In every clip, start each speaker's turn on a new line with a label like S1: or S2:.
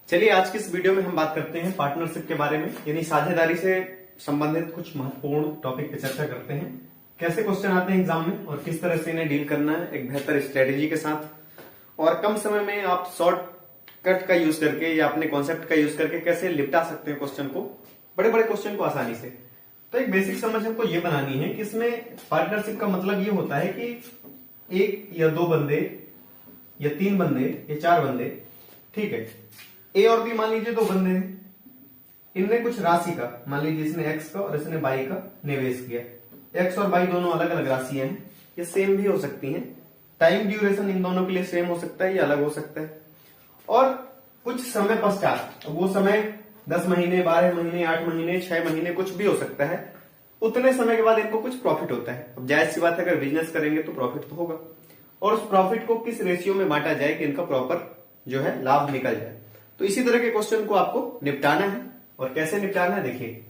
S1: चलिए आज की इस वीडियो में हम बात करते हैं पार्टनरशिप के बारे में, यानी साझेदारी से संबंधित कुछ महत्वपूर्ण टॉपिक पे चर्चा करते हैं। कैसे क्वेश्चन आते हैं एग्जाम में और किस तरह से इन्हें डील करना है एक बेहतर स्ट्रेटेजी के साथ, और कम समय में आप शॉर्टकट का यूज करके या अपने कॉन्सेप्ट का यूज करके कैसे निपटा सकते हैं क्वेश्चन को, बड़े बड़े क्वेश्चन को आसानी से। तो एक बेसिक समझ हमको ये बनानी है कि इसमें पार्टनरशिप का मतलब ये होता है कि एक या दो बंदे या तीन बंदे या चार बंदे, ठीक है, ए और बी मान लीजिए दो बंदे हैं, इनने कुछ राशि का, मान लीजिए इसने एक्स का और इसने बाई का निवेश किया। एक्स और बाई दोनों अलग अलग राशियां हैं, ये सेम भी हो सकती हैं, टाइम ड्यूरेशन इन दोनों के लिए सेम हो सकता है या अलग हो सकता है, और कुछ समय पश्चात, वो समय 10 महीने 12 महीने 8 महीने 6 महीने कुछ भी हो सकता है, उतने समय के बाद इनको कुछ प्रॉफिट होता है। अब जायज सी बात है, अगर बिजनेस करेंगे तो प्रॉफिट तो होगा, और उस प्रॉफिट को किस रेशियो में बांटा जाए कि इनका प्रॉपर जो है लाभ निकल जाए। तो इसी तरह के क्वेश्चन को आपको निपटाना है, और कैसे निपटाना है देखिए।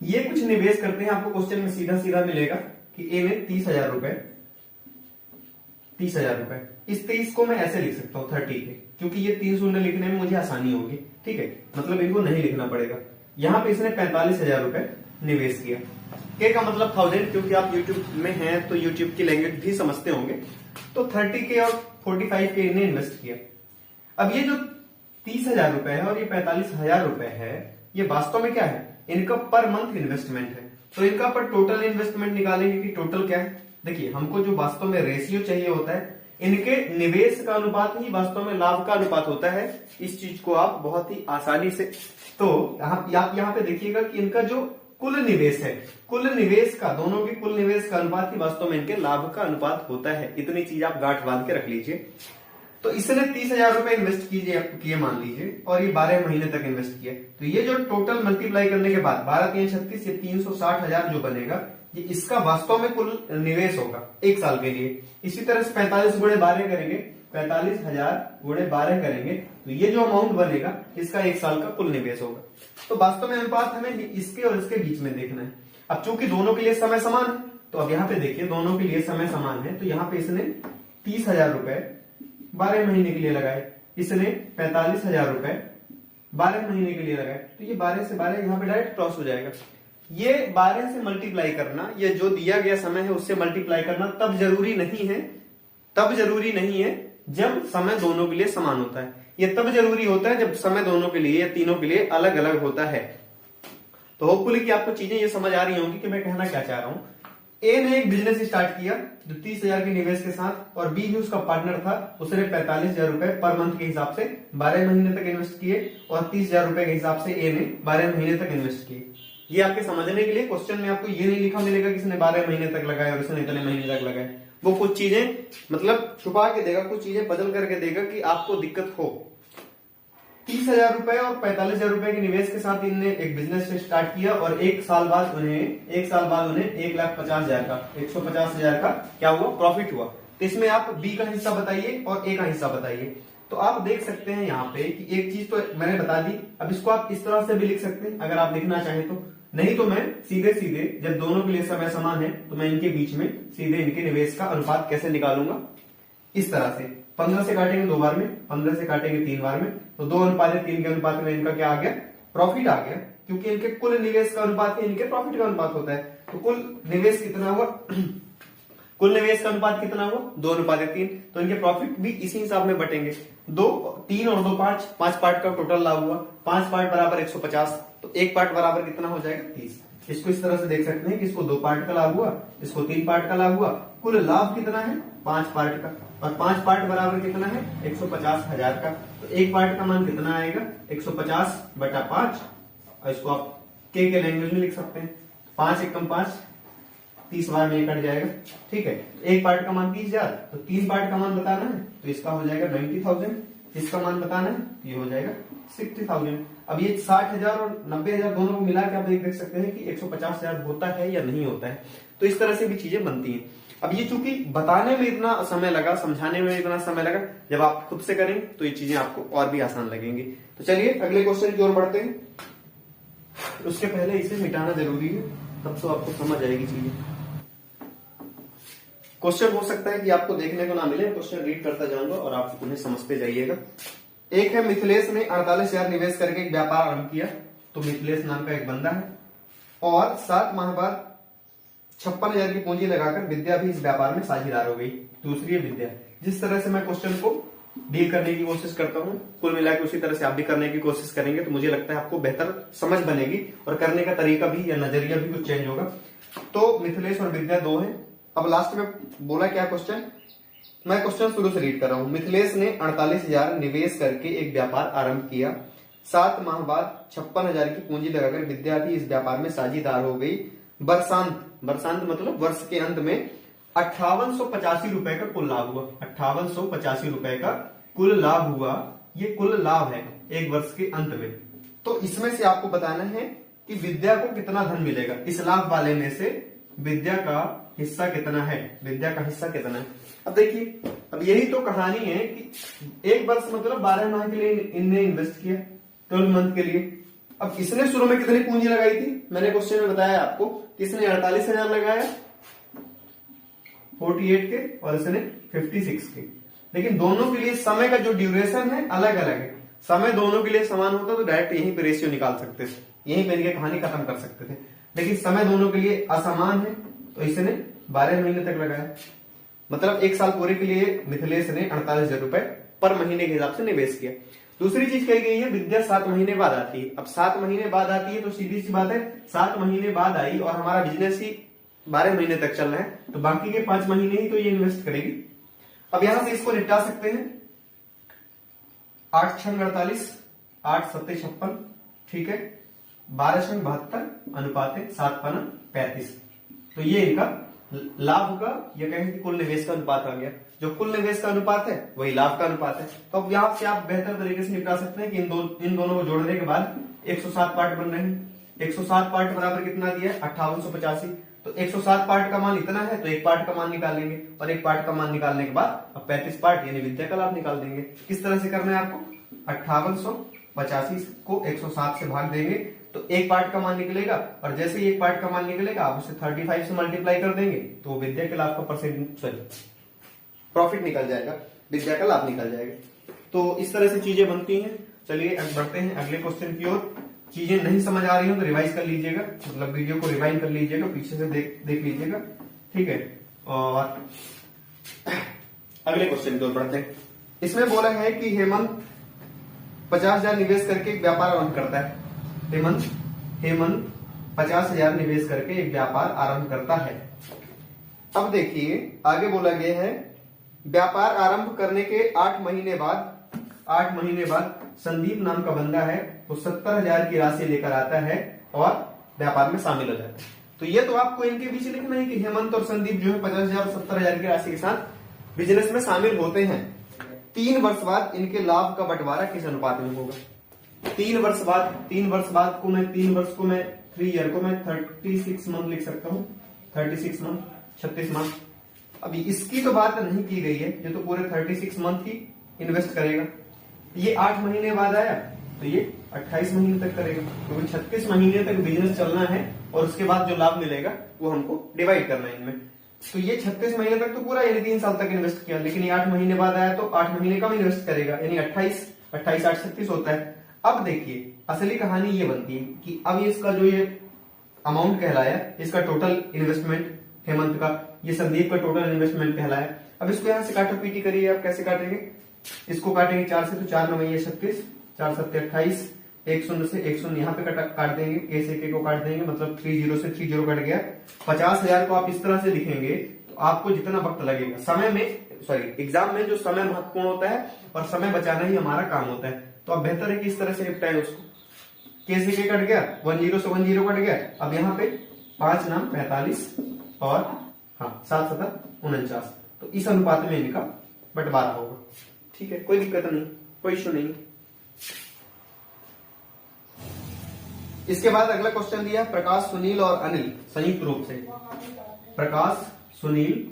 S1: ये कुछ निवेश करते हैं, आपको क्वेश्चन में सीधा सीधा मिलेगा कि ए ने 30,000 रुपए, 30,000 रुपए, इस 30 को मैं ऐसे लिख सकता हूं 30 के, क्योंकि ये 3 शून्य लिखने में मुझे आसानी होगी, ठीक है, मतलब इनको नहीं लिखना पड़ेगा। यहां पे इसने 45,000 रुपए निवेश किया। के का मतलब 1000, क्योंकि आप यूट्यूब में हैं तो यूट्यूब की लैंग्वेज भी समझते होंगे। तो 30 के और 45 के इन्हें इन्वेस्ट किया। अब ये जो 30,000 रुपए है और ये 45,000 रुपए है, ये वास्तव में क्या है, इनका पर मंथ इन्वेस्टमेंट है। तो इनका पर टोटल इन्वेस्टमेंट निकालेंगे कि टोटल क्या है। देखिए, हमको जो वास्तव में रेशियो चाहिए होता है, इनके निवेश का अनुपात ही वास्तव में लाभ का अनुपात होता है। इस चीज को आप बहुत ही आसानी से, तो आप यहाँ पे देखिएगा कि इनका जो कुल निवेश है, कुल निवेश का, दोनों के कुल निवेश का अनुपात ही वास्तव में इनके लाभ का अनुपात होता है। इतनी चीज आप गांठ बांध के रख लीजिए। तो इसने 30,000 रुपए इन्वेस्ट किए मान लीजिए, और ये 12 महीने तक इन्वेस्ट किया। तो ये जो टोटल मल्टीप्लाई करने के बाद 12 3 36 ये 360,000 जो बनेगा, ये इसका वास्तव में कुल निवेश होगा एक साल के लिए। इसी तरह से 45 गुणे 12 करेंगे, 45,000 गुणे 12 करेंगे, तो ये जो अमाउंट बनेगा इसका एक साल का कुल निवेश होगा। तो वास्तव में अनुपात हमें इसके और इसके बीच में देखना है। अब चूंकि दोनों के लिए समय समान है, तो अब यहाँ पे देखिए दोनों के लिए समय समान है, तो यहाँ पे इसने 30,000 रुपए 12 महीने के लिए लगाए, इसने 45,000 रुपए 12 महीने के लिए लगाए। तो ये 12 से 12 यहाँ पे डायरेक्ट क्रॉस हो जाएगा। ये 12 से मल्टीप्लाई करना, ये जो दिया गया समय है उससे मल्टीप्लाई करना तब जरूरी नहीं है, तब जरूरी नहीं है जब समय दोनों के लिए समान होता है। ये तब जरूरी होता है जब समय दोनों के लिए या तीनों के लिए अलग अलग होता है। तो होपफुली कि आपको चीजें ये समझ आ रही होंगी कि मैं कहना क्या चाह रहा हूं। ए ने एक बिजनेस स्टार्ट किया जो 30,000 के निवेश के साथ, और बी भी उसका पार्टनर था, उसने 45,000 रुपए पर मंथ के हिसाब से 12 महीने तक इन्वेस्ट किए, और 30,000 रुपए के हिसाब से ए ने 12 महीने तक इन्वेस्ट किए। ये आपके समझने के लिए, क्वेश्चन में आपको ये नहीं लिखा मिलेगा कि इसने 12 महीने तक लगाए और इसने इतने महीने तक लगाए। वो कुछ चीजें मतलब छुपा के देगा, कुछ चीजें बदल करके देगा कि आपको दिक्कत हो। 30,000 रुपए और 45,000 रुपए के निवेश के साथ इनने एक बिजनेस स्टार्ट किया, और एक साल बाद उन्हें 1,50,000 का, 150,000 का क्या हुआ, प्रॉफिट हुआ। तो इसमें आप बी का हिस्सा बताइए और ए का हिस्सा बताइए। तो आप देख सकते हैं यहाँ पे कि एक चीज तो मैंने बता दी। अब इसको आप इस तरह से भी लिख सकते हैं अगर आप लिखना चाहें तो, नहीं तो मैं सीधे सीधे, जब दोनों के लिए समय समान है, तो मैं इनके बीच में सीधे इनके निवेश का अनुपात कैसे निकालूंगा, इस तरह से 15 से काटेंगे 2 बार में, 15 से काटेंगे 3 बार में, तो 2:3 के अनुपात में इनका क्या आ गया, प्रॉफिट आ गया, क्योंकि इनके कुल निवेश का अनुपात ही इनके प्रॉफिट का अनुपात होता है। तो कुल निवेश कितना हुआ कुल निवेश का अनुपात कितना हुआ, 2:3। तो इनके प्रॉफिट भी इसी हिसाब में बटेंगे। 3 और 2 5 पार्ट का टोटल लाभ हुआ, 5 पार्ट बराबर 150, तो एक पार्ट बराबर कितना हो जाएगा, 30। इसको इस तरह से देख सकते हैं कि इसको 2 पार्ट का लाभ हुआ, इसको 3 पार्ट का लाभ हुआ, कुल लाभ कितना है 5 पार्ट का, और 5 पार्ट बराबर कितना है 150,000 का। तो एक पार्ट का मान कितना आएगा, 150/5, और इसको आप के लैंग्वेज में लिख सकते हैं, 5 एकम 5, 30 बार में कट जाएगा, ठीक है। एक पार्ट का मान 30,000, तो 3 पार्ट का मान बताना है, तो इसका हो जाएगा 90,000, इसका मान बताना है, तो ये हो जाएगा 60,000। अब ये 60,000 और 90,000 दोनों को मिला के आप देख सकते हैं कि 150,000 होता है या नहीं होता है। तो इस तरह से भी चीजें बनती हैं। अब ये चूंकि बताने में इतना समय लगा, समझाने में इतना समय लगा, जब आप खुद से करेंगे तो ये चीजें आपको और भी आसान लगेंगी। तो चलिए अगले क्वेश्चन की ओर बढ़ते हैं। उसके पहले इसे मिटाना जरूरी है, तब तो आपको समझ आएगी चीजें। क्वेश्चन हो सकता है कि आपको देखने को ना मिले, क्वेश्चन रीड करता जाऊंगा और आप उन्हें समझते जाइएगा। एक है मिथिलेश ने 48,000 निवेश करके एक व्यापार आरंभ किया, तो मिथिलेश नाम का एक बंदा है, और 7 माह बाद 56,000 की पूंजी लगाकर विद्या भी इस व्यापार में साझेदार हो गई। दूसरी है विद्या। जिस तरह से मैं क्वेश्चन को डील करने की कोशिश करता हूं, कुल मिलाकर उसी तरह से आप भी करने की कोशिश करेंगे तो मुझे लगता है आपको बेहतर समझ बनेगी और करने का तरीका भी या नजरिया भी कुछ चेंज होगा। तो मिथिलेश और विद्या दो है। अब लास्ट में बोला क्या क्वेश्चन, मैं क्वेश्चन शुरू से रीड कर रहा हूं। मिथिलेश ने 48,000 निवेश करके एक व्यापार आरंभ किया, 7 माह बाद 56,000 की पूंजी लगाकर विद्या भी इस व्यापार में साझेदार हो गई। वर्षांत मतलब वर्ष के अंत में 5885 रुपए का कुल लाभ हुआ। 5885 रुपए का कुल लाभ हुआ, ये कुल लाभ है एक वर्ष के अंत में। तो इसमें से आपको बताना है कि विद्या को कितना धन मिलेगा। इस लाभ वाले में से विद्या का हिस्सा कितना है, विद्या का हिस्सा कितना है। अब देखिए, अब यही तो कहानी है कि एक वर्ष मतलब 12 माह के लिए इनने इन्वेस्ट किया, 12 मंथ के लिए। अब इसने शुरू में कितनी पूंजी लगाई थी, मैंने क्वेश्चन में बताया आपको कि इसने 48,000 लगाया 48 के और इसने 56 के, लेकिन दोनों के लिए समय का जो ड्यूरेशन है अलग अलग है। समय दोनों के लिए समान होता तो डायरेक्ट यहीं पे रेशियो निकाल सकते थे, यहीं पे इनकी कहानी खत्म कर सकते थे, लेकिन समय दोनों के लिए असमान है तो इसने 12 महीने तक लगाया। मतलब एक साल पूरे के लिए मिथिलेश ने 48,000 रुपए पर महीने के हिसाब से निवेश किया। दूसरी चीज कही गई है विद्या 7 महीने बाद आती है। अब 7 महीने बाद आती है तो सीधी सी बात है 7 महीने बाद आई और हमारा बिजनेस ही 12 महीने तक चल रहा है तो बाकी के 5 महीने ही तो ये इन्वेस्ट करेगी। अब यहां से इसको निपटा सकते हैं, 8 छंग 48, 8 सत्ते 56, ठीक है, 12 छंग 72 अनुपात 7 पना 35। तो ये इनका लाभ का या कहें कि कुल निवेश का अनुपात आ गया। जो कुल निवेश का अनुपात है वही लाभ का अनुपात है। तो अब यहां से आप बेहतर तरीके से निपटा सकते हैं कि इन दोनों को जोड़ने के बाद 107 पार्ट बन रहे हैं। 107 पार्ट बराबर कितना दिया है 5885। तो 107 पार्ट का मान इतना है तो एक पार्ट का मान निकाल लेंगे और एक पार्ट का मान निकालने के बाद अब 35 पार्ट यानी विद्या का लाभ निकाल देंगे। किस तरह से करना है आपको, 5885 को 107 से भाग देंगे तो एक पार्ट का मान निकलेगा और जैसे ही एक पार्ट का मान निकलेगा आप उसे 35 से मल्टीप्लाई कर देंगे तो विद्या के लाभ का प्रॉफिट निकल जाएगा, विद्या का लाभ निकल जाएगा। तो इस तरह से चीजें बनती हैं। चलिए अब बढ़ते हैं अगले क्वेश्चन की ओर। चीजें नहीं समझ आ रही हो तो रिवाइज कर लीजिएगा, मतलब वीडियो को रिवाइंड कर लीजिएगा, पीछे से देख लीजिएगा, ठीक है। और अगले क्वेश्चन की ओर बढ़ते हैं। इसमें बोला है कि हेमंत 50,000 निवेश करके एक व्यापार आरंभ करता है। हेमंत 50,000 निवेश करके एक व्यापार आरंभ करता है। अब देखिए आगे बोला गया है व्यापार आरंभ करने के 8 महीने बाद संदीप नाम का बंदा है तो 70,000 की राशि लेकर आता है और व्यापार में शामिल हो जाता है। तो ये तो आपको इनके बीच लिखना है कि हेमंत और संदीप जो है 50,000 और 70,000 की राशि के साथ बिजनेस में शामिल होते हैं। 3 वर्ष बाद इनके लाभ का बंटवारा किस अनुपात में होगा। 3 वर्ष बाद को मैं 3 ईयर को मैं 36 मंथ लिख सकता हूँ, 36 मंथ 36 माह। अभी इसकी तो बात नहीं की गई है, ये तो पूरे 36 मंथ ही इन्वेस्ट करेगा। ये 8 महीने बाद आया तो ये 28 महीने तक करेगा, क्योंकि 36 महीने तक बिजनेस चलना है और उसके बाद जो लाभ मिलेगा वो हमको डिवाइड करना है इनमें। तो ये 36 महीने तक तो पूरा यानी 3 साल तक इन्वेस्ट किया, लेकिन ये 8 महीने बाद आया तो 8 महीने कम इन्वेस्ट करेगा यानी 28 8 36 होता है। अब देखिए असली कहानी ये बनती है कि अब इसका जो ये अमाउंट कहलाया, इसका टोटल इन्वेस्टमेंट हेमंत का, ये संदीप का टोटल इन्वेस्टमेंट कहलाया। अब इसको यहां से काटो पीटी करिए, आप कैसे काटेंगे, इसको काटेंगे 4 से तो 4 9 36, 4 7 28, 1 0 से 1 0 यहाँ पे काट देंगे, के से के को काट देंगे, मतलब 3 0 से 3 0 कट गया। 50,000 को आप इस तरह से लिखेंगे तो आपको जितना वक्त लगेगा समय में, एग्जाम में जो समय महत्वपूर्ण होता है और समय बचाना ही हमारा काम होता है, तो अब बेहतर है कि इस तरह से निपटाएं उसको। के से के कट गया, 1 0 से 1 0 कट गया। अब यहाँ पे 5 नाम 45 और 7 7 49, तो इस अनुपात में इनका बंटवारा होगा। ठीक है, कोई दिक्कत नहीं, कोई इश्यू नहीं। इसके बाद अगला क्वेश्चन दिया प्रकाश, सुनील और अनिल संयुक्त रूप से, प्रकाश सुनील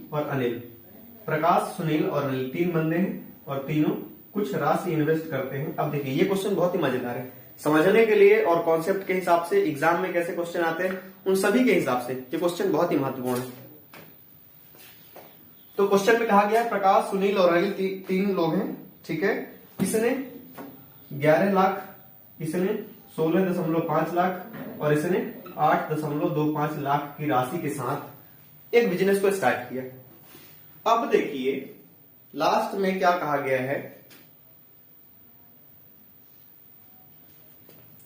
S1: और अनिल 3 बंदे हैं और तीनों कुछ राशि इन्वेस्ट करते हैं। अब देखिए ये क्वेश्चन बहुत ही मजेदार है, समझने के लिए और कॉन्सेप्ट के हिसाब से एग्जाम में कैसे क्वेश्चन आते हैं उन सभी के हिसाब से ये क्वेश्चन बहुत ही महत्वपूर्ण है। तो क्वेश्चन में कहा गया है प्रकाश, सुनील और अनिल 3 लोग हैं, ठीक है। इसने 11 लाख, इसने 16.5 लाख और इसने 8.25 लाख की राशि के साथ एक बिजनेस को स्टार्ट किया। अब देखिए लास्ट में क्या कहा गया है,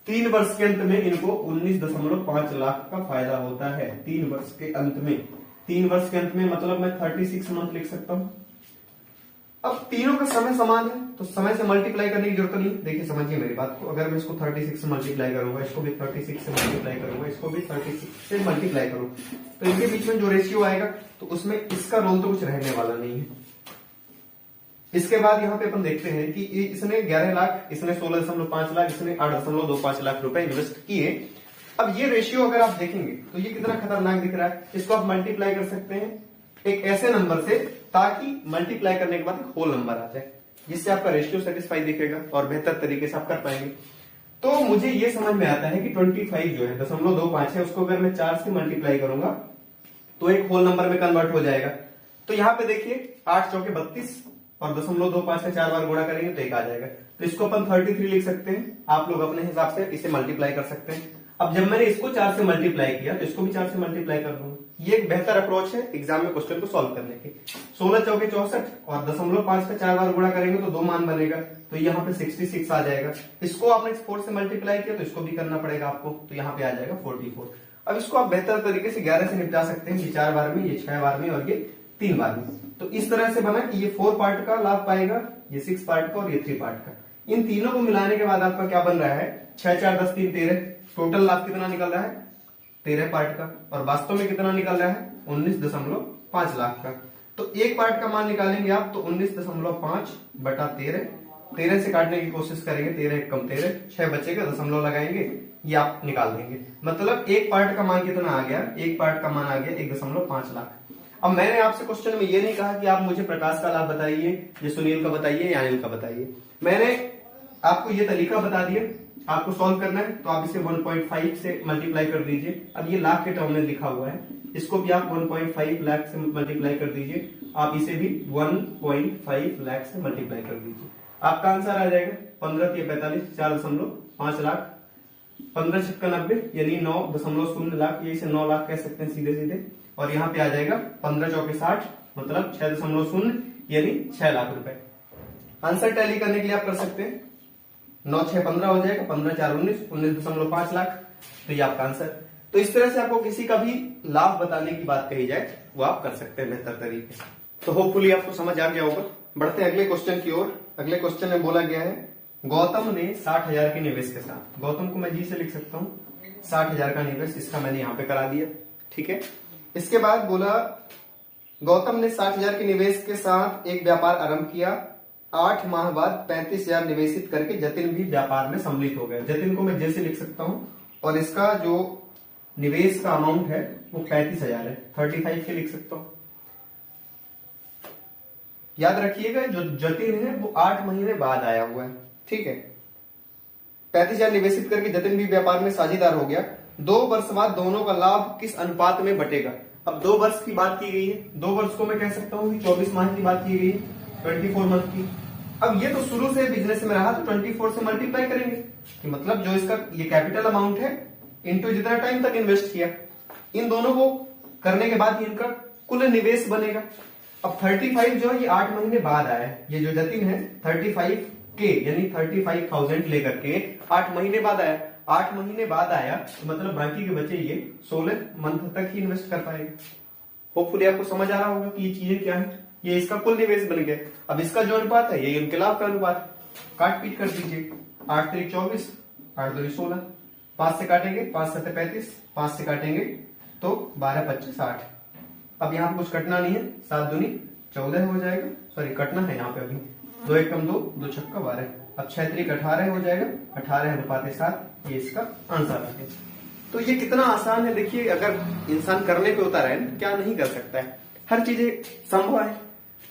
S1: 3 वर्ष के अंत में इनको 19.5 लाख का फायदा होता है। 3 वर्ष के अंत में, 3 वर्ष के अंत में मतलब मैं 36 मंथ लिख सकता हूं। अब तीनों का समय समान है तो समय से मल्टीप्लाई करने की जरूरत नहीं। देखिए समझिए मेरी बात को, अगर मैं इसको 36 से मल्टीप्लाई करूंगा, इसको भी 36 से मल्टीप्लाई करूंगा, इसको भी 36 से मल्टीप्लाई करूंगा, तो इनके बीच में जो रेशियो आएगा तो उसमें इसका रोल तो कुछ रहने वाला नहीं है। इसके बाद यहाँ पे अपन देखते हैं कि इसने 11 लाख, इसने 16.5 लाख, इसने 8.25 लाख रुपए इन्वेस्ट किए। अब ये रेशियो अगर आप देखेंगे तो ये कितना खतरनाक दिख रहा है। इसको आप मल्टीप्लाई कर सकते हैं एक ऐसे नंबर से ताकि मल्टीप्लाई करने के बाद एक होल नंबर आ जाए, जिससे आपका रेशियो सेटिस्फाई दिखेगा और बेहतर तरीके से आप कर पाएंगे। तो मुझे ये समझ में आता है कि 25 जो है 0.25 है, उसको अगर मैं 4 से मल्टीप्लाई करूंगा तो एक होल नंबर में कन्वर्ट हो जाएगा। तो यहाँ पे देखिए 8 चौके 32 और 0.25 से 4 बार गुणा करेंगे तो एक आ जाएगा। तो इसको अपन 33 लिख सकते हैं। आप लोग अपने हिसाब से इसे मल्टीप्लाई कर सकते हैं। अब जब मैंने इसको 4 से मल्टीप्लाई किया तो इसको भी 4 से मल्टीप्लाई कर दूंगा। ये एक बेहतर अप्रोच है एग्जाम में क्वेश्चन को सॉल्व करने की। 16 चौके 64 और 0.5 का 4 बार गुणा करेंगे तो 2 मान बनेगा, तो यहाँ पे 66 आ जाएगा। इसको आपने 4 से मल्टीप्लाई किया तो इसको भी करना पड़ेगा आपको, तो यहाँ पे आ जाएगा 44। अब इसको आप बेहतर तरीके से 11 से निपटा सकते हैं, ये 4 बार में, ये 6 बार में और ये 3 बार में। तो इस तरह से बना कि ये 4 पार्ट का लाभ पाएगा, ये 6 पार्ट का और ये 3 पार्ट का। इन तीनों को मिलाने के बाद आपका क्या बन रहा है, 6 4 10 3 13। टोटल लाभ कितना निकल रहा है 13 पार्ट का, और वास्तव में कितना निकल रहा है 19.5 लाख का। तो एक पार्ट का मान निकालेंगे आप तो 19.5 बटा 13, 13 से काटने की कोशिश करेंगे, 13 कम 13, 6 बचेगा, दशमलव लगाएंगे, ये आप निकाल देंगे। मतलब एक पार्ट का मान कितना आ गया, एक पार्ट का मान आ गया 1.5 लाख। अब मैंने आपसे क्वेश्चन में ये नहीं कहा कि आप मुझे प्रकाश का लाभ बताइए, ये सुनील का बताइए या अनिल का बताइए। मैंने आपको ये तरीका बता दिया, आपको सॉल्व करना है तो आप इसे 1.5 से मल्टीप्लाई कर दीजिए। अब ये लाख के टर्म में लिखा हुआ है, इसको भी आप 1.5 लाख से मल्टीप्लाई कर दीजिए। आप इसे भी 1.5 लाख से मल्टीप्लाई कर दीजिए। आपका आंसर आ जाएगा 15 × 45 4.5 लाख, 15 छक्का 90 यानी 9.0 लाख, ये इसे 9 लाख कह सकते हैं सीधे सीधे। और यहाँ पे आ जाएगा 15 चौके 60 मतलब 6.0 यानी 6 लाख रुपए। आंसर टैली करने के लिए आप कर सकते हैं, 9 6 15 हो जाएगा, 15 4 19, 19.5 लाख, तो ये आपका आंसर। तो इस तरह से आपको किसी का भी लाभ बताने की बात कही जाए वो आप कर सकते हैं बेहतर तरीके से। तो होपफुली आपको समझ आ गया होगा। बढ़ते हैं अगले क्वेश्चन की ओर। अगले क्वेश्चन में बोला गया है गौतम ने 60,000 के निवेश के साथ, गौतम को मैं जी से लिख सकता हूँ, 60,000 का निवेश, इसका मैंने यहाँ पे करा दिया, ठीक है। इसके बाद बोला गौतम ने 60,000 के निवेश के साथ एक व्यापार आरंभ किया। 8 माह बाद 35,000 निवेशित करके जतिन भी व्यापार में सम्मिलित हो गया। जतिन को मैं जैसे लिख सकता हूं और इसका जो निवेश का अमाउंट है वो 35,000 है, 35 के लिख सकता हूं। याद रखिएगा जो जतिन है वो 8 महीने बाद आया हुआ है, ठीक है। 35,000 निवेशित करके जतिन भी व्यापार में साझेदार हो गया। 2 वर्ष बाद दोनों का लाभ किस अनुपात में बटेगा। अब 2 वर्ष की बात की गई है, 2 वर्ष को मैं कह सकता हूं कि 24 माह की बात की गई है, 24 मंथ की। अब ये तो शुरू से बिजनेस में रहा तो 24 से मल्टीप्लाई करेंगे कि मतलब जो इसका ये कैपिटल अमाउंट है इनटू जितना टाइम तक इन्वेस्ट किया, इन दोनों को करने के बाद ही इनका कुल निवेश बनेगा। अब 35 जो है ये 8 महीने बाद आया है, ये जो जतिन है 35 के यानी 35,000 लेकर के 8 महीने बाद आया। 8 महीने बाद आया तो मतलब बाकी के बचे ये 16 मंथ तक ही इन्वेस्ट कर पाएगा। होपफुली आपको समझ आ रहा होगा कि ये चीजें क्या है। ये इसका कुल निवेश बन गया। अब इसका जो अनुपात है ये इनके लाभ का अनुपात, काट पीट कर दीजिए। 8 3 24, 8 2 16, 5 से काटेंगे 5 7 35, 5 से काटेंगे तो 12 25 8। अब यहाँ पे कुछ कटना नहीं है, 7 दूनी 14 हो जाएगा, सॉरी कटना है यहाँ पे अभी, 2 1 कम 2, 2 छक्का 12। अब 6 3 18 हो जाएगा, 18 अनुपात 7, ये इसका आंसर है। तो ये कितना आसान है देखिए, अगर इंसान करने पे उतारा है क्या नहीं कर सकता है, हर चीजें संभव है।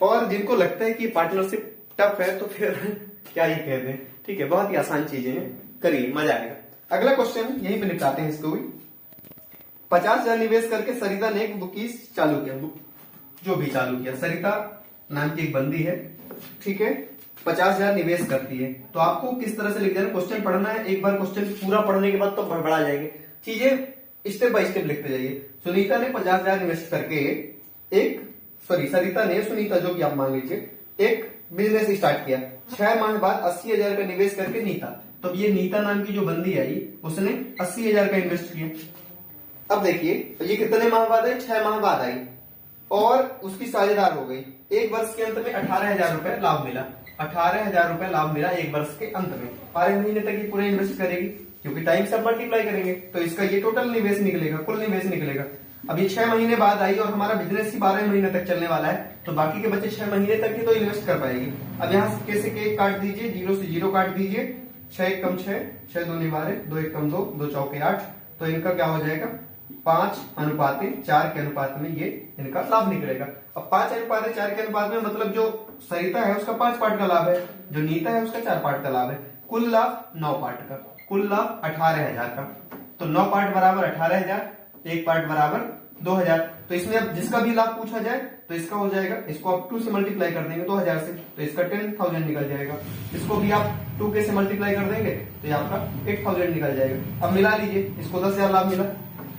S1: और जिनको लगता है कि पार्टनरशिप टफ है तो फिर क्या ही कहते हैं, ठीक है, बहुत ही आसान चीजें हैं, करिए मजा आएगा। अगला क्वेश्चन यहीं पे निपटाते हैं इसको भी। 50,000 निवेश करके सरिता ने एक बुकीज चालू किया, जो भी चालू किया, सरिता नाम की एक बंदी है, ठीक है। 50,000 निवेश करती है। तो आपको किस तरह से लिख देना, क्वेश्चन पढ़ना है, एक बार क्वेश्चन पूरा पढ़ने के बाद तो बढ़ा जाएंगे, चीजें स्टेप बाय स्टेप लिखते जाइए। सुनीता ने 50,000 इन्वेस्ट करके सरिता ने, सुनीता जो कि आप मान लीजिए, एक बिजनेस स्टार्ट किया। 6 माह बाद 80,000 का निवेश करके नीता, तो ये नीता नाम की जो बंदी आई उसने 80,000 का इन्वेस्ट किया। अब देखिए ये कितने माह बाद आई, 6 माह बाद आई और उसकी साझेदार हो गई। एक वर्ष के अंत में 18,000 रुपए लाभ मिला, 18,000 रुपए लाभ मिला एक वर्ष के अंत में। 12 महीने तक ये पूरा इन्वेस्ट करेगी क्योंकि टाइम से मल्टीप्लाई करेंगे तो इसका ये टोटल निवेश निकलेगा, कुल निवेश निकलेगा। अब ये 6 महीने बाद आई और हमारा बिजनेस ही 12 महीने तक चलने वाला है, तो बाकी के बच्चे 6 महीने तक ही तो इन्वेस्ट कर पाएगी। अब यहाँ कैसे के काट दीजिए, 0 से 0 काट दीजिए, 6 1 कम 6, 6 2 12, 2 1 कम 2, 2 चौके 8, तो इनका क्या हो जाएगा 5:4 के अनुपात में ये इनका लाभ निकलेगा। अब 5:4 के अनुपात में मतलब जो सरिता है उसका 5 पार्ट का लाभ है, जो नीता है उसका 4 पार्ट का लाभ है, कुल लाभ 9 पार्ट का, कुल लाभ 18,000 का। तो 9 पार्ट बराबर 18,000, 1 पार्ट बराबर 2,000। तो इसमें अब जिसका भी लाभ पूछा जाए तो इसका हो जाएगा, इसको आप 2 से मल्टीप्लाई कर देंगे 2,000 से, तो इसका 10,000 निकल जाएगा। इसको भी आप 2 के से मल्टीप्लाई कर देंगे तो ये आपका 8,000 निकल जाएगा। अब मिला लीजिए, इसको 10,000 लाभ मिला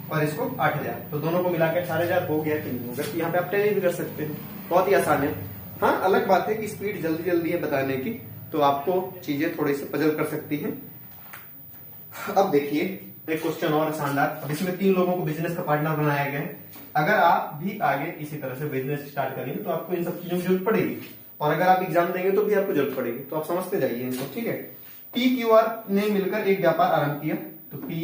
S1: और इसको 8,000, तो दोनों को मिलाकर 18,000 हो गया कि नहीं होगा। यहाँ पे आप टैली भी कर सकते हैं, बहुत ही आसान है। हाँ अलग बात है कि स्पीड जल्दी जल्दी है बताने की, तो आपको चीजें थोड़ी सी पजल कर सकती हैं। अब देखिए एक क्वेश्चन और शानदार। अब इसमें 3 लोगों को बिजनेस का पार्टनर बनाया गया है। अगर आप भी आगे इसी तरह से बिजनेस स्टार्ट करेंगे तो आपको इन सब चीजों की जरूरत पड़ेगी, और अगर आप एग्जाम देंगे तो भी आपको जरूरत पड़ेगी, तो आप समझते जाइए इनको, ठीक है। पी क्यू आर ने मिलकर एक व्यापार आरंभ किया, तो पी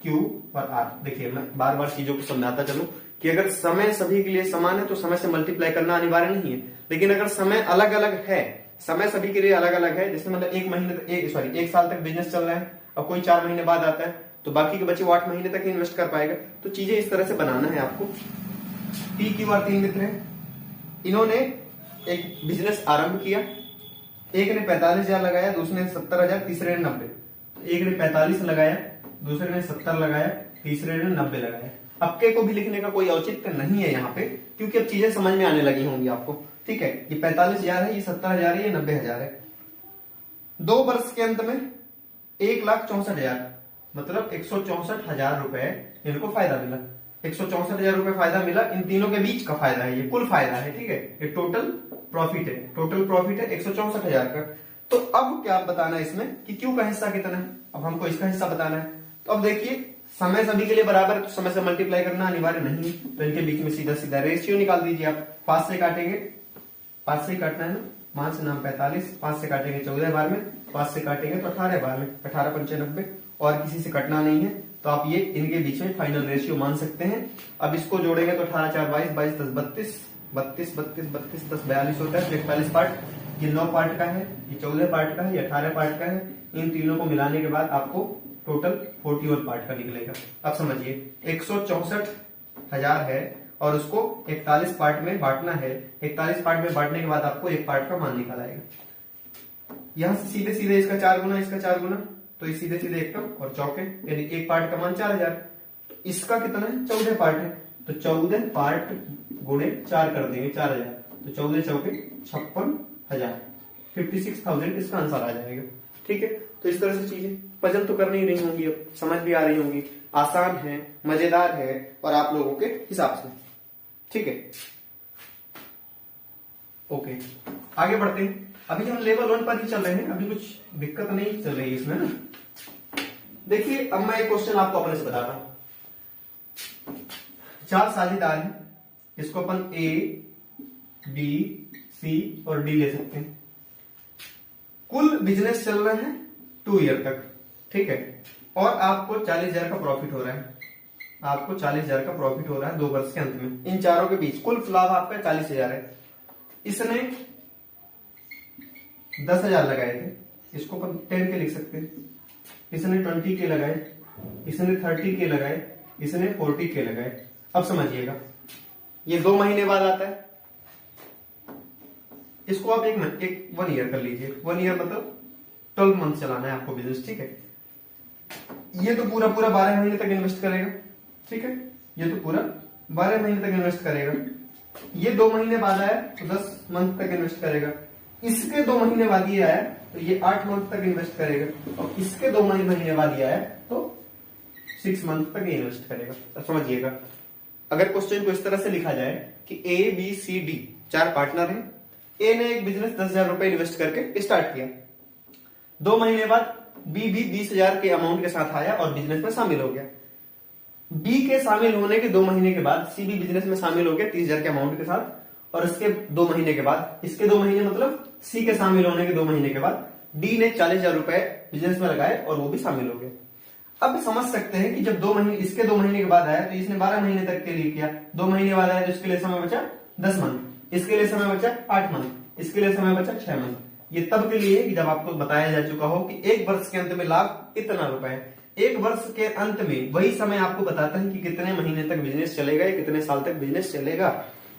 S1: क्यू और आर। देखिए मैं बार बार चीजों को समझाता चलूं कि अगर समय सभी के लिए समान है तो समय से मल्टीप्लाई करना अनिवार्य नहीं है, लेकिन अगर समय अलग अलग है, समय सभी के लिए अलग अलग है, जैसे मतलब 1 साल तक बिजनेस चल रहा है, अब कोई 4 महीने बाद आता है तो बाकी के बच्चे 8 महीने तक इन्वेस्ट कर पाएगा। तो चीजें इस तरह से बनाना है आपको। पी क्यू आर 3 मित्र हैं, इन्होंने एक बिजनेस आरंभ किया। एक ने 45,000 लगाया, दूसरे ने 70,000, तीसरे ने 90। एक ने 45 लगाया, दूसरे ने 70 लगाया, तीसरे ने 90 लगाया। अब के को भी लिखने का कोई औचित्य नहीं है यहाँ पे, क्योंकि अब चीजें समझ में आने लगी होंगी आपको, ठीक है। ये 45,000 है, ये 70,000 है, ये 90,000 है। 2 वर्ष के अंत में 1,64,000 मतलब 164,000 रुपए इनको फायदा मिला। 164,000 रुपए फायदा मिला, इन तीनों के बीच का फायदा है, ये कुल फायदा है, ठीक है। ये टोटल प्रॉफिट है, टोटल प्रॉफिट है 164,000 का। तो अब क्या बताना है इसमें कि क्यू का हिस्सा कितना है, अब हमको इसका हिस्सा बताना है। तो अब देखिए समय सभी के लिए बराबर है तो समय से मल्टीप्लाई करना अनिवार्य नहीं है, तो इनके बीच में सीधा सीधा रेशियो निकाल दीजिए आप। 5 से काटेंगे, 5 से काटना है ना, 5 नाम 45, 5 से काटेंगे 14 बार में, 5 से काटेंगे तो 18 बार में, 18 पंचे 90, और किसी से कटना नहीं है, तो आप ये इनके बीच में फाइनल रेशियो मान सकते हैं। अब इसको जोड़ेंगे तो 18 4 22, 22 10 32, 32 32 32 10 42 होता है, 41 पार्ट। ये 9 पार्ट का है, ये 14 पार्ट का है, ये 18 पार्ट का है। इन तीनों को मिलाने के बाद आपको टोटल 41 पार्ट का निकलेगा। अब समझिए 164,000 है और उसको 41 पार्ट में बांटना है। 41 पार्ट में बांटने के बाद आपको 1 पार्ट का मान निकल आएगा। यहां से सीधे सीधे इसका 4 गुना, इसका 4 गुना, तो ये सीधे सीधे 1 कम और चौके, यानी 1 पार्ट का मान 4,000। तो इसका कितना है, 14 पार्ट है, तो 14 पार्ट गुणे 4 कर देंगे 4,000, तो 14 चौके 56,000, 56,000 इसका आंसर आ जाएगा, ठीक है। तो इस तरह से चीजें पजल तो करनी ही नहीं होंगी, अब समझ भी आ रही होंगी, आसान है, मजेदार है और आप लोगों के हिसाब से, ठीक है। ओके आगे बढ़ते हैं। अभी हम लेवल 1 पर ही चल रहे हैं, अभी कुछ दिक्कत नहीं चल रही है इसमें ना। देखिए अब मैं एक क्वेश्चन आपको अपने से बताता हूं। 4 साझेदार हैं, इसको अपन ए बी सी और डी ले सकते हैं। कुल बिजनेस चल रहा है 2 ईयर तक, ठीक है, और आपको 40,000 का प्रॉफिट हो रहा है, आपको 40,000 का प्रॉफिट हो रहा है 2 वर्ष के अंत में। इन चारों के बीच कुल लाभ आपका 40,000 है। इसने 10,000 लगाए थे, इसको अपन 10 के लिख सकते हैं। इसने 20 के लगाए, इसने 30 के लगाए, इसने 40 के लगाए। अब समझिएगा ये 2 महीने बाद आता है, इसको आप 1 ईयर कर लीजिए। 1 ईयर मतलब 12 मंथ चलाना है आपको बिजनेस, ठीक है। ये तो पूरा 12 महीने तक इन्वेस्ट करेगा, ठीक है, ये तो पूरा 12 महीने तक इन्वेस्ट करेगा। ये 2 महीने बाद आया तो 10 मंथ तक इन्वेस्ट करेगा। इसके 2 महीने बाद ये आया तो ये 8 मंथ तक इन्वेस्ट करेगा, और इसके 2 महीने बाद ये आया तो 6 मंथ तक ये इन्वेस्ट करेगा। तो समझिएगा, अगर क्वेश्चन को इस तरह से लिखा जाए कि A B C D 4 partner हैं, ए ने एक बिजनेस 10,000 रुपए इन्वेस्ट करके स्टार्ट किया, 2 महीने बाद बी भी 20,000 के अमाउंट के साथ आया और बिजनेस में शामिल हो गया। बी के शामिल होने के 2 महीने के बाद सी भी बिजनेस में शामिल हो गया 30,000 के अमाउंट के साथ, और इसके 2 महीने के बाद, इसके 2 महीने मतलब सी के शामिल होने के 2 महीने के बाद डी ने 40,000 रुपए बिजनेस में लगाए और वो भी शामिल हो गए। अब समझ सकते हैं कि जब 2 महीने, इसके 2 महीने के बाद आया तो इसने 12 महीने तक के लिए किया, 2 महीने बाद आया तो इसके लिए समय बचा 10 मंथ, इसके लिए समय बचा 8 मंथ, इसके लिए समय बचा 6 मंथ। ये तब के लिए कि जब आपको बताया जा चुका हो कि 1 वर्ष के अंत में लाभ इतना रुपए है। 1 वर्ष के अंत में वही समय आपको बताता है कि कितने महीने तक बिजनेस चलेगा या कितने साल तक बिजनेस चलेगा।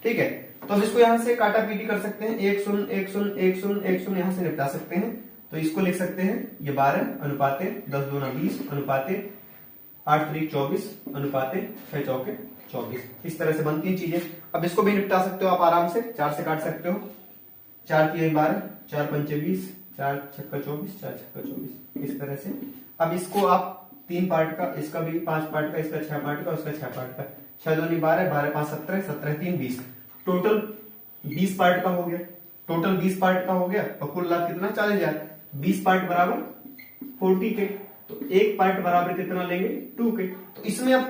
S1: ठीक है, तो हम इसको यहां से काटा पीटी कर सकते हैं, 1 शून्य 1 शून्य 1 शून्य 1 शून्य यहां से निपटा सकते हैं। तो इसको लिख सकते हैं ये 12 अनुपाते 10 दूना 20 अनुपाते 8 3 24 अनुपाते 6 चौके 24। इस तरह से बनती हैं चीजें। अब इसको भी निपटा सकते हो आप आराम से, 4 से काट सकते हो, 4 3 12 4 5 20 4 6 24 4 6 24 इस तरह से। अब इसको आप 3 पार्ट का, इसका भी 5 पार्ट का, इसका 6 पार्ट का, उसका 6 पार्ट का, 6 दूनी 12 12 5 17 17 3 20, टोटल 20 पार्ट का हो गया, टोटल 20 पार्ट का हो गया, और कुल लाभ कितना 40,000। 20 पार्ट बराबर 40 के, तो 1 पार्ट बराबर कितना लेंगे 2 के। तो इसमें अब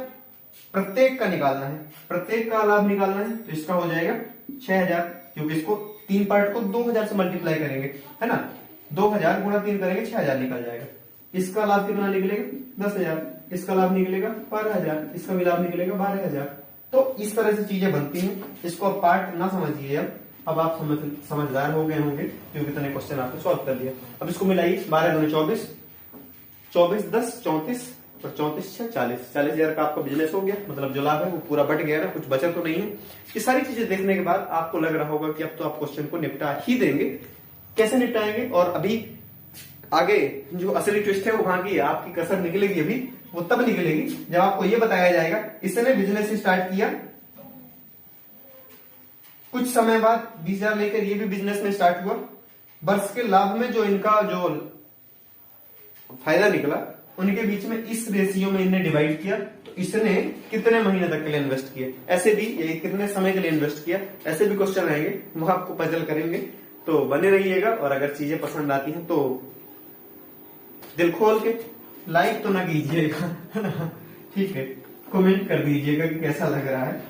S1: प्रत्येक का निकालना है, प्रत्येक का लाभ निकालना है, तो इसका हो जाएगा 6,000, क्योंकि इसको 3 पार्ट को 2,000 से मल्टीप्लाई करेंगे, है ना, 2,000 गुणा 3 करेंगे 6,000 निकल जाएगा। इसका लाभ कितना निकलेगा 10,000, इसका लाभ निकलेगा 12,000, इसका भी लाभ निकलेगा 12,000। तो इस तरह से चीजें बनती हैं। इसको आप पार्ट ना समझिए, अब आप समझदार हो गए होंगे क्योंकि इतने क्वेश्चन आपने सॉल्व कर दिया। अब इसको मिलाइए, 12 दूनी 24, 24 10 34 और 34 6 40, 40,000 का आपका बिजनेस हो गया, मतलब जो लाभ है वो पूरा बढ़ गया ना, कुछ बचत तो नहीं है। ये सारी चीजें देखने के बाद आपको लग रहा होगा कि अब तो आप क्वेश्चन को निपटा ही देंगे। कैसे निपटाएंगे, और अभी आगे जो असली ट्विस्ट है वो बाकी है, आपकी कसर निकलेगी अभी, वो तब निकलेगी जब आपको ये बताया जाएगा इसने बिजनेस स्टार्ट किया, कुछ समय बाद 20,000 लेकर ये भी बिजनेस में स्टार्ट हुआ, वर्ष के लाभ में जो इनका जो फायदा निकला उनके बीच में इस रेशियो में इन्हें डिवाइड किया, तो इसने कितने महीने तक के लिए इन्वेस्ट किए, ऐसे भी ये कितने समय के लिए इन्वेस्ट किया, ऐसे भी क्वेश्चन रहेंगे, वो आपको पजल करेंगे। तो बने रहिएगा, और अगर चीजें पसंद आती हैं तो दिल खोल के लाइक तो ना कीजिएगा, ठीक है, कमेंट कर दीजिएगा कि कैसा लग रहा है।